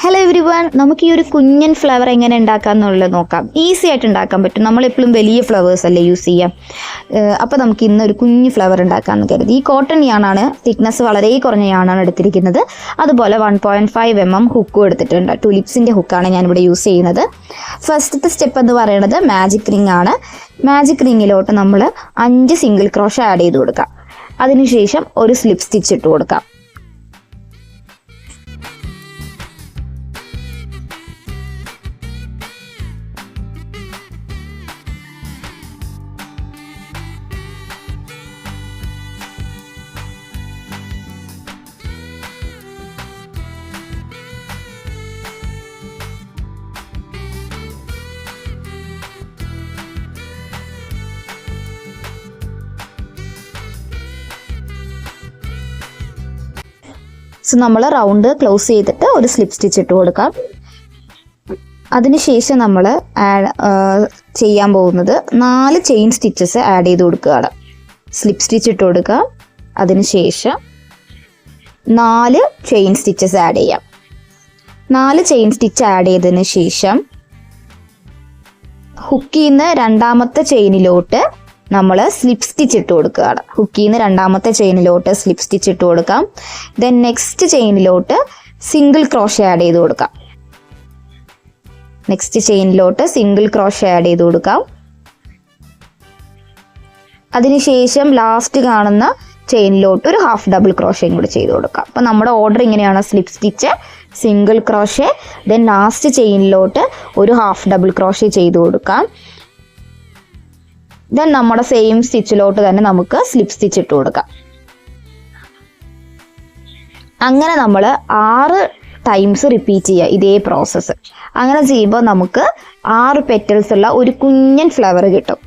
Hello everyone, നമുക്ക് ഈ ഒരു കുഞ്ഞൻ ഫ്ലവർ എങ്ങനെ ഉണ്ടാക്കാമെന്നുള്ളത് നോക്കാം. ഈസി ആയിട്ട് ഉണ്ടാക്കാൻ പറ്റും. നമ്മളെപ്പോഴും വലിയ ഫ്ലവേഴ്സ് അല്ലേ യൂസ് ചെയ്യാം. അപ്പോൾ നമുക്ക് ഇന്നൊരു കുഞ്ഞു ഫ്ലവർ ഉണ്ടാക്കാമെന്ന് കരുതി. ഈ കോട്ടൺ യാണാണ്, തിക്നെസ് വളരെ കുറഞ്ഞ യാണാണ് എടുത്തിരിക്കുന്നത്. അതുപോലെ 1.5 mm ഹുക്കും എടുത്തിട്ടുണ്ട്. ടുലിപ്സിൻ്റെ ഹുക്കാണ് ഞാനിവിടെ യൂസ് ചെയ്യുന്നത്. ഫസ്റ്റത്തെ സ്റ്റെപ്പ് എന്ന് പറയുന്നത് മാജിക് റിംഗ് ആണ്. മാജിക് റിങ്ങിലോട്ട് നമ്മൾ 5 സിംഗിൾ ക്രോഷ ആഡ് ചെയ്ത് കൊടുക്കാം. അതിനുശേഷം ഒരു സ്ലിപ്പ് സ്റ്റിച്ച് ഇട്ട് കൊടുക്കാം. സോ നമ്മൾ റൗണ്ട് ക്ലോസ് ചെയ്തിട്ട് ഒരു സ്ലിപ്പ് സ്റ്റിച്ച് ഇട്ട് കൊടുക്കാം. അതിനുശേഷം നമ്മൾ ചെയ്യാൻ പോകുന്നത് 4 ചെയിൻ സ്റ്റിച്ചസ് ആഡ് ചെയ്ത് കൊടുക്കുകയാണ്. സ്ലിപ്പ് സ്റ്റിച്ച് ഇട്ട് കൊടുക്കുക. അതിനുശേഷം 4 ചെയിൻ സ്റ്റിച്ചസ് ആഡ് ചെയ്യാം. 4 ചെയിൻ സ്റ്റിച്ച് ആഡ് ചെയ്തതിന് ശേഷം ഹുക്കിൽ നിന്ന് രണ്ടാമത്തെ ചെയിനിലോട്ട് നമ്മൾ സ്ലിപ്പ് സ്റ്റിച്ച് ഇട്ട് കൊടുക്കുകയാണ്. ഹുക്കിൽ നിന്ന് രണ്ടാമത്തെ ചെയിനിലോട്ട് സ്ലിപ്പ് സ്റ്റിച്ച് ഇട്ട് കൊടുക്കാം. ദെൻ നെക്സ്റ്റ് ചെയിനിലോട്ട് സിംഗിൾ ക്രോഷ ആഡ് ചെയ്ത് കൊടുക്കാം. നെക്സ്റ്റ് ചെയിനിലോട്ട് സിംഗിൾ ക്രോഷ ആഡ് ചെയ്ത് കൊടുക്കാം. അതിനുശേഷം ലാസ്റ്റ് കാണുന്ന ചെയിനിലോട്ട് ഒരു ഹാഫ് ഡബിൾ ക്രോഷയും കൂടി ചെയ്ത് കൊടുക്കാം. അപ്പോൾ നമ്മുടെ ഓർഡർ ഇങ്ങനെയാണ്: slip stitch, single crochet, then last ചെയിനിലോട്ട് ഒരു ഹാഫ് ഡബിൾ ക്രോഷ ചെയ്ത് കൊടുക്കാം. ദെൻ നമ്മുടെ സെയിം സ്റ്റിച്ചിലോട്ട് തന്നെ നമുക്ക് സ്ലിപ്പ് സ്റ്റിച്ച് ഇട്ട് കൊടുക്കാം. അങ്ങനെ നമ്മൾ 6 ടൈംസ് റിപ്പീറ്റ് ചെയ്യുക ഇതേ പ്രോസസ്സ്. അങ്ങനെ ചെയ്യുമ്പോൾ നമുക്ക് 6 പെറ്റൽസ് ഉള്ള ഒരു കുഞ്ഞൻ ഫ്ലവർ കിട്ടും.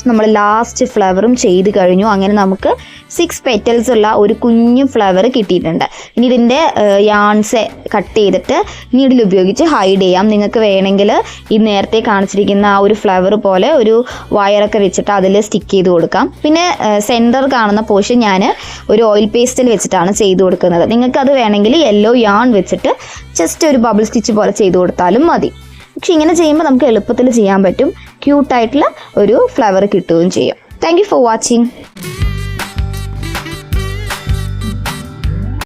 നമ്മൾ ലാസ്റ്റ് ഫ്ലവറും ചെയ്ത് കഴിഞ്ഞു. അങ്ങനെ നമുക്ക് 6 പെറ്റൽസ് ഉള്ള ഒരു കുഞ്ഞു ഫ്ലവർ കിട്ടിയിട്ടുണ്ട്. ഇനി ഇതിൻ്റെ യാൺസ് കട്ട് ചെയ്തിട്ട് നീഡിൽ ഉപയോഗിച്ച് ഹൈഡ് ചെയ്യാം. നിങ്ങൾക്ക് വേണമെങ്കിൽ ഈ നേരത്തെ കാണിച്ചിരിക്കുന്ന ആ ഒരു ഫ്ലവർ പോലെ ഒരു വയറൊക്കെ വെച്ചിട്ട് അതിൽ സ്റ്റിക്ക് ചെയ്ത് കൊടുക്കാം. പിന്നെ സെൻറ്റർ കാണുന്ന പോർഷൻ ഞാൻ ഒരു ഓയിൽ പേസ്റ്റിൽ വെച്ചിട്ടാണ് ചെയ്ത് കൊടുക്കുന്നത്. നിങ്ങൾക്കത് വേണമെങ്കിൽ യെല്ലോ യാൺ വെച്ചിട്ട് ജസ്റ്റ് ഒരു ബബിൾ സ്റ്റിച്ച് പോലെ ചെയ്ത് കൊടുത്താലും മതി. പക്ഷെ ഇങ്ങനെ ചെയ്യുമ്പോൾ നമുക്ക് എളുപ്പത്തിൽ ചെയ്യാൻ പറ്റും. ക്യൂട്ടായിട്ടുള്ള ഒരു ഫ്ലവർ കിട്ടുകയും ചെയ്യും. Thank you for watching.